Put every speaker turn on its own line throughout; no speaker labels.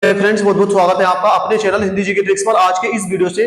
Hello friends, बहुत बहुत स्वागत है आपका अपने चैनल हिंदी जी के ट्रिक्स पर। आज के इस वीडियो से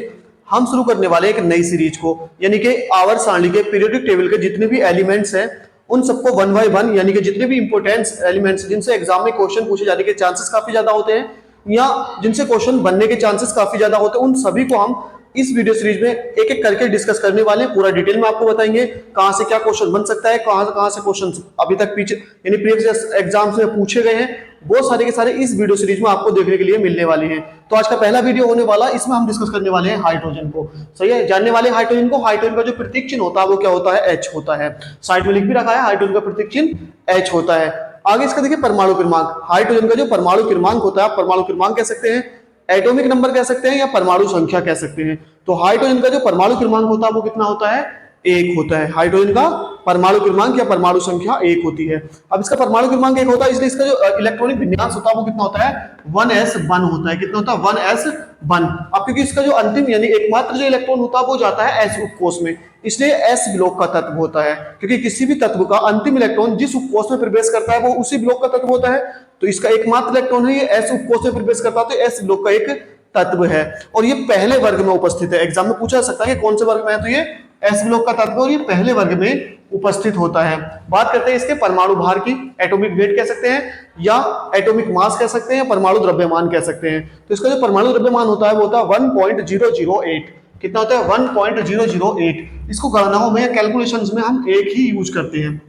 हम शुरू करने वाले एक नई सीरीज को, यानी कि आवर्त सारणी के पीरियोडिक टेबल के जितने भी एलिमेंट्स हैं उन सबको वन बाय वन, यानी कि जितने भी इंपोर्टेंट एलिमेंट्स जिनसे एग्जाम में क्वेश्चन पूछे जाने के चांसेस काफी ज्यादा होते हैं या जिनसे क्वेश्चन बनने के चांसेस काफी ज्यादा होते हैं, उन सभी को हम इस वीडियो सीरीज में एक एक करके डिस्कस करने वाले हैं। पूरा डिटेल में आपको बताएंगे कहां से क्या क्वेश्चन बन सकता है, कहां से क्वेश्चन अभी तक पीछे यानी प्रीवियस एग्जाम्स में पूछे गए हैं, वो सारे के सारे इस वीडियो सीरीज में आपको देखने के लिए मिलने वाले हैं। तो आज का पहला वीडियो होने वाला, इसमें हम डिस्कस करने वाले हैं हाइड्रोजन को। सही है, जानने वाले हाइड्रोजन को। हाइड्रोजन का जो प्रतीक चिन्ह होता है वो क्या होता है? H होता है। साइड में लिख भी रखा है, हाइड्रोजन का प्रतीक चिन्ह H होता है। आगे इसका देखिए परमाणु क्रमांक। हाइड्रोजन का जो परमाणु क्रमांक होता है, परमाणु क्रमांक कह सकते हैं, एटॉमिक नंबर कह सकते हैं या परमाणु संख्या कह सकते हैं। तो हाइड्रोजन का जो परमाणु क्रमांक होता है वो कितना होता है? 1 होता है। हाइड्रोजन का परमाणु क्रमांक या परमाणु संख्या 1 होती है। अब इसका परमाणु क्रमांक 1 होता है, इसलिए इसका जो इलेक्ट्रॉनिक विन्यास होता है वो कितना होता है? 1s1 होता है। कितना होता है? 1s1। अब क्योंकि इसका जो अंतिम यानी एकमात्र जो इलेक्ट्रॉन होता है वो जाता है s उपकोष में, इसलिए s ब्लॉक का तत्व होता है। क्योंकि किसी भी तत्व का अंतिम इलेक्ट्रॉन जिस उपकोष में प्रवेश करता है वो उसी ब्लॉक का तत्व होता है। तो इसका एकमात्र इलेक्ट्रॉन है, ये s उपकोष में प्रवेश करता है, तो s ब्लॉक का एक तत्व है और ये पहले वर्ग में उपस्थित है। एग्जाम में पूछा जा सकता है कि कौन से वर्ग में है, तो ये एस ब्लॉक का तत्व और ये पहले वर्ग में उपस्थित होता है। बात करते हैं इसके परमाणु भार की। एटॉमिक वेट कह सकते हैं या एटॉमिक मास कह सकते हैं, परमाणु द्रव्यमान कह सकते हैं। तो इसका जो परमाणु द्रव्यमान होता है वो होता है 1.008। कितना होता है? 1.008। इसको गणनाओं में, कैलकुलेशंस में हम एक ही यूज करते हैं,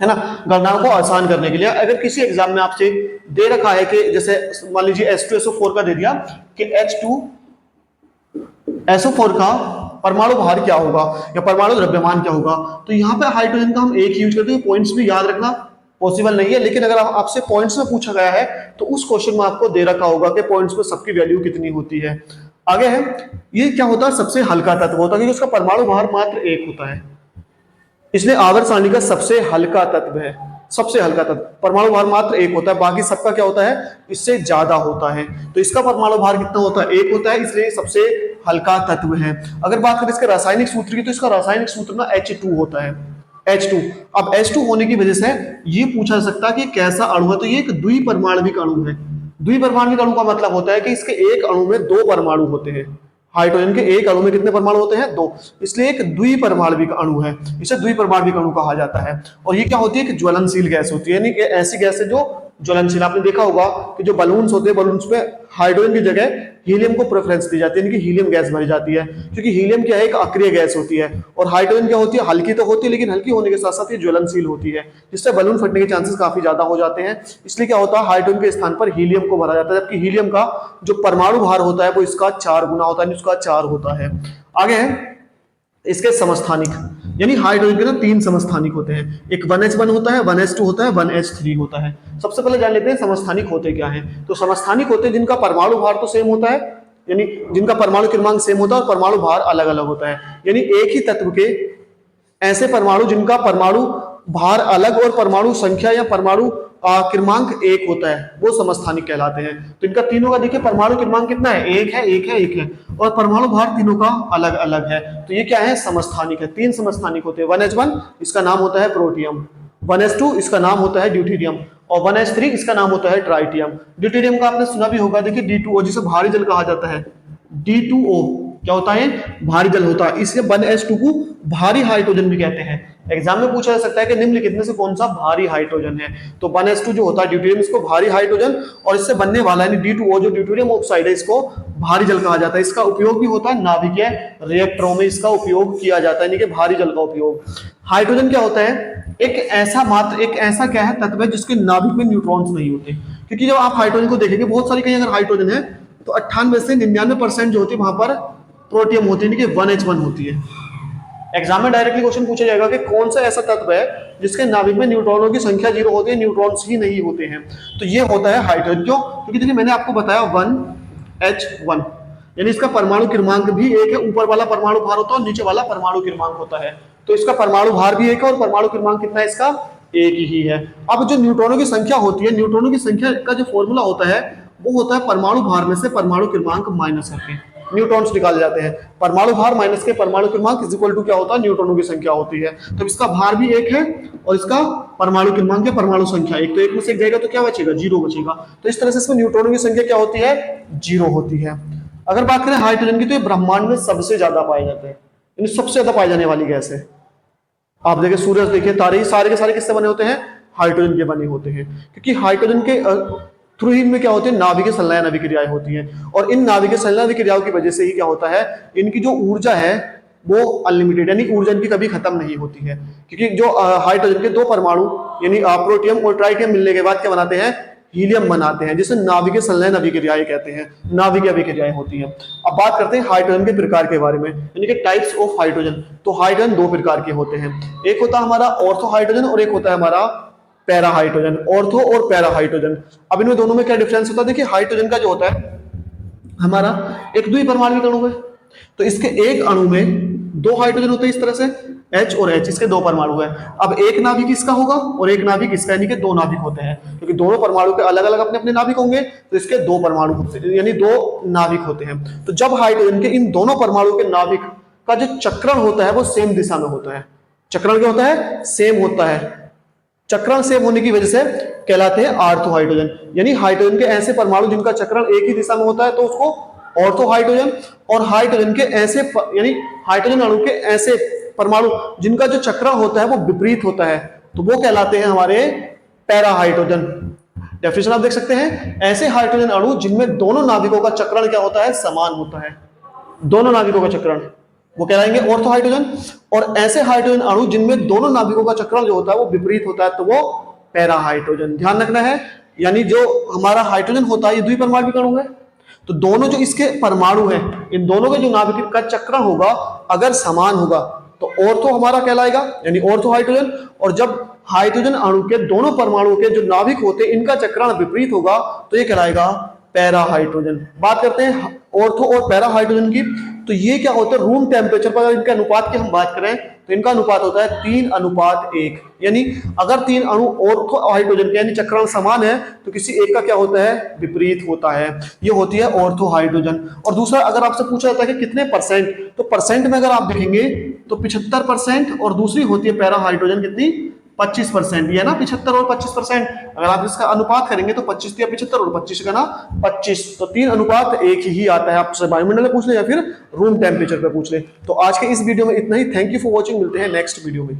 है ना, गणनाओं को आसान करने के लिए। अगर किसी एग्जाम में आपसे दे रखा है कि जैसे मान लीजिए H2SO4 का दे दिया कि H2SO4 का परमाणु भार क्या होगा या परमाणु द्रव्यमान क्या होगा, तो यहाँ पे हाइड्रोजन का हम एक ही यूज करते हैं। पॉइंट्स भी याद रखना पॉसिबल नहीं है, लेकिन अगर आपसे पॉइंट्स में पूछा गया है तो उस क्वेश्चन में आपको दे रखा होगा कि पॉइंट्स में सबकी वैल्यू कितनी होती है। आगे है, ये क्या होता है? सबसे हल्का तत्व होता है क्योंकि उसका परमाणु भार मात्र 1 होता है, इसलिए आवर्त सारणी का सबसे हल्का तत्व है। सबसे हल्का तत्व, परमाणु भार मात्र 1 होता है, बाकी सबका क्या होता है? इससे ज्यादा होता है। तो इसका परमाणु भार कितना होता है? 1 होता है, इसलिए सबसे हल्का तत्व है। अगर बात करें इसके रासायनिक सूत्र की, तो इसका रासायनिक सूत्र ना H2 होता है। H2। अब H2 होने की वजह से ये पूछा जा सकता है कि कैसा अणु है, तो ये एक द्विपरमाणविक अणु है। द्विपरमाणविक अणु का मतलब होता है कि इसके एक अणु में 2 परमाणु होते हैं। हाइड्रोजन के एक अणु में कितने परमाणु होते हैं? 2। इसलिए एक द्विपरमाणविक अणु है, इसे द्विपरमाणविक अणु कहा जाता है। और ये क्या होती है? कि ज्वलनशील गैस होती है, यानी कि ऐसी गैस है जो ज्वलनशील। आपने देखा होगा कि जो बलून्स होते हैं, बलून्स पे हाइड्रोजन की जगह हीलियम को प्रेफरेंस दी जाती है, यानी कि हीलियम गैस भरी जाती है, क्योंकि हीलियम क्या है? एक अक्रिय गैस होती है और हाइड्रोजन क्या होती है? हल्की तो होती है, लेकिन हल्की होने के साथ साथ ये ज्वलनशील होती है, जिससे बलून फटने के चांसेस काफी ज्यादा हो जाते हैं। इसलिए क्या होता है? हाइड्रोजन के स्थान पर हीलियम को भरा जाता है, जबकि हीलियम का जो परमाणु भार होता है वो इसका 4 गुना होता है, उसका 4 होता है। आगे है इसके समस्थानिक, यानी हाइड्रोजन के ना 3 समस्थानिक होते हैं। एक 1s1 होता है, 1s2 होता है, 1s3 होता है। सबसे पहले जान लेते हैं समस्थानिक होते क्या हैं। तो समस्थानिक होते हैं जिनका परमाणु भार तो सेम होता है, यानी जिनका परमाणु क्रमांक सेम होता है और परमाणु भार अलग अलग होता है। यानी एक ही तत्व के ऐसे परमाणु जिनका परमाणु भार अलग और परमाणु संख्या या परमाणु क्रमांक 1 होता है, वो समस्थानिक कहलाते हैं। तो इनका तीनों का देखिए परमाणु क्रमांक कितना है? 1 है, 1 है, 1 है, और परमाणु भार तीनों का अलग अलग है। तो ये क्या है? समस्थानिक है। 3 समस्थानिक होते हैं। 1s1 इसका नाम होता है प्रोटियम, 1s2 इसका नाम होता है ड्यूटेरियम, और 1s3 इसका नाम होता है ट्राइटियम। ड्यूटेरियम का आपने सुना भी होगा, देखिए D2O, जिसे भारी जल कहा जाता है। D2O क्या होता है? भारी जल होता है, इसलिए 1s2 को भारी हाइड्रोजन भी कहते हैं। एग्जाम में पूछा जा सकता है कि निम्नलिखित में से कौन सा भारी हाइड्रोजन है, तो 1s2 जो होता है ड्यूटेरियम, इसको भारी हाइड्रोजन, और इससे बनने वाला यानी D2O जो ड्यूटेरियम ऑक्साइड है, इसको भारी जल कहा जाता है। इसका उपयोग भी होता है नाभिकीय रिएक्टरों में, इसका उपयोग किया जाता है, यानी कि भारी जल का उपयोग। हाइड्रोजन क्या होता है? एक ऐसा क्या है? तत्व है जिसके नाभिक में न्यूट्रॉन्स नहीं होते। क्योंकि जब आप हाइड्रोजन को देखेंगे, बहुत सारी कहीं अगर हाइड्रोजन है तो 98 से 99% जो होती है वहां पर प्रोटियम होती है, यानी कि 1h1 होती है। एग्जाम में डायरेक्टली क्वेश्चन पूछा जाएगा कि कौन सा ऐसा तत्व है जिसके नाभिक में न्यूट्रॉनों की संख्या 0 होती है, न्यूट्रॉन्स ही नहीं होते हैं, तो ये होता है हाइड्रोजन। क्यों? क्योंकि देखिए मैंने आपको बताया 1h1, यानी इसका परमाणु क्रमांक भी 1 है। ऊपर वाला परमाणु भार होता है और नीचे वाला परमाणु क्रमांक होता है, तो इसका परमाणु भार भी 1 है और परमाणु क्रमांक कितना है इसका? 1 ही है। अब जो न्यूट्रॉनों की संख्या होती है, न्यूट्रॉनों की संख्या का जो फॉर्मूला होता है वो होता है परमाणु भार में से परमाणु क्रमांक माइनस करके। न्यूट्रॉन्स निकाले जाते हैं। परमाणु भार माइनस के परमाणु क्रमांक इज इक्वल टू क्या होता है, न्यूट्रॉनों की संख्या होती है। तो इसका भार भी एक है और इसका परमाणु क्रमांक है परमाणु संख्या एक, तो एक में से एक जाएगा तो क्या बचेगा, जीरो बचेगा। तो इस तरह से इसमें न्यूट्रॉनों की संख्या क्या होती है, जीरो होती है। अगर बात करें हाइड्रोजन की, तो ये ब्रह्मांड में सबसे ज्यादा पाए जाते हैं, यानी सबसे ज्यादा पाई जाने वाली गैस है। आप देखिए सूरज देखिए, तारे सारे के सारे किससे बने होते हैं, हाइड्रोजन के बने होते हैं, क्योंकि हाइड्रोजन के थ्रू ही में क्या होते हैं, नाभिकीय संलयन अभिक्रियाएं होती हैं, और इन नाभिकीय संलयन अभिक्रियाओं की वजह से ही क्या होता है, इनकी जो ऊर्जा है वो अनलिमिटेड, यानी ऊर्जा इनकी कभी खत्म नहीं होती है। क्योंकि जो हाइड्रोजन के दो परमाणु यानी प्रोटियम और ट्राइटियम मिलने के बाद क्या बनाते हैं, हीलियम बनाते हैं, जिसे नाभिकीय संलयन अभिक्रियाएं कहते हैं, नाभिकीय अभिक्रियाएं होती हैं। अब बात करते हैं हाइड्रोजन के प्रकार के बारे में, यानी कि टाइप्स ऑफ हाइड्रोजन। तो हाइड्रोजन दो प्रकार के होते हैं, एक होता है हमारा ऑर्थो हाइड्रोजन और एक होता है हमारा पैरा हाइड्रोजन, ऑर्थो और पैरा हाइड्रोजन। अब इनमें दोनों में क्या डिफरेंस होता है, देखिए हाइड्रोजन का जो होता है हमारा एक द्विपरमाणुक अणु है, तो इसके एक अणु में दो हाइड्रोजन होते हैं इस तरह से, H और H, इसके दो परमाणु है। अब एक नाभिक इसका होगा और एक नाभिक इसका, यानी कि दो नाभिक होते हैं, क्योंकि दोनों परमाणु के अलग अलग अपने अपने नाभिक होंगे, तो इसके दो परमाणु होते हैं, यानी दो नाभिक होते हैं। तो जब हाइड्रोजन के इन दोनों परमाणु के नाभिक का जो चक्रण होता है वो सेम दिशा में होता है, चक्रण क्या होता है, सेम होता है, चक्रण सेम होने की वजह से कहलाते हैं ऑर्थो हाइड्रोजन। यानी हाइड्रोजन के ऐसे परमाणु जिनका चक्रण एक ही दिशा में होता है तो उसको ऑर्थो हाइड्रोजन, और हाइड्रोजन के ऐसे यानी हाइड्रोजन अणु के ऐसे परमाणु जिनका जो चक्रण होता है वो विपरीत होता है, तो वो कहलाते हैं हमारे पैरा हाइड्रोजन। डेफिनेशन आप देख सकते हैं, ऐसे हाइड्रोजन अणु जिनमें दोनों नाभिकों का चक्रण क्या होता है, समान होता है, दोनों नाभिकों का चक्रण, वो कहलाएंगे ऑर्थो हाइड्रोजन। और ऐसे हाइड्रोजन अणु जिनमें दोनों नाभिकों का चक्रण जो होता है वो विपरीत होता है, तो वो पैरा हाइड्रोजन। ध्यान रखना है, यानी जो हमारा हाइड्रोजन होता है ये द्विपरमाणुक अणु है, तो दोनों जो इसके परमाणु हैं, इन दोनों के जो नाभिक का चक्रण होगा अगर समान होगा तो ऑर्थो हमारा कहलाएगा, यानी ऑर्थो हाइड्रोजन। और जब हाइड्रोजन अणु के दोनों परमाणुओं के जो नाभिक होते हैं इनका चक्रण विपरीत होगा तो ये कहलाएगा पैरा हाइड्रोजन। बात करते हैं ऑर्थो और पैरा हाइड्रोजन की, तो ये क्या होता है, रूम टेम्परेचर पर अगर इनके अनुपात की हम बात करें तो इनका अनुपात होता है 3:1, यानी अगर तीन अणु ऑर्थो हाइड्रोजन के यानी चक्रण समान है तो किसी एक का क्या होता है, विपरीत होता है, ये होती है ऑर्थो हाइड्रोजन। और दूसरा अगर आपसे पूछा जाता है कि कितने परसेंट, तो परसेंट में अगर आप देखेंगे तो 75%, और दूसरी होती है पैरा हाइड्रोजन कितनी, 25%, ये ना 75 और 25%। अगर आप इसका अनुपात करेंगे तो 25 या 75 और 25 का ना 25, तो 3:1 ही आता है। आपसे वायुमंडल में पूछ ले या फिर रूम टेम्परेचर पे पूछ ले। तो आज के इस वीडियो में इतना ही। थैंक यू फॉर वॉचिंग, मिलते हैं नेक्स्ट वीडियो में।